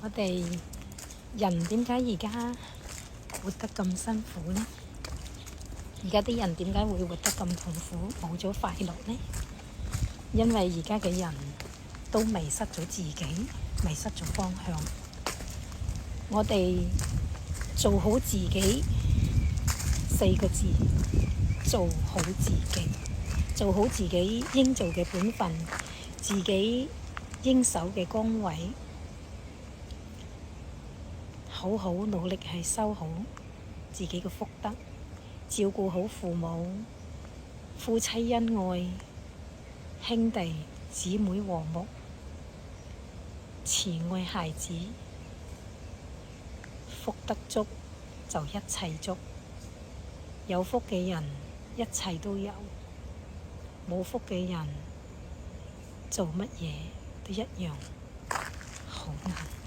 我哋人點解而家活得咁辛苦呢？而家啲人點解會活得咁痛苦，冇咗快樂呢？因為而家嘅人都迷失咗自己，迷失咗方向。我哋做好自己4個字，做好自己，做好自己應做嘅本分，自己應守嘅崗位，好好努力係修好自己嘅福德，照顧好父母、夫妻恩愛、兄弟姊妹和睦，慈愛孩子，福德足就一切足。有福嘅人一切都有，冇福嘅人做乜嘢都一樣好難。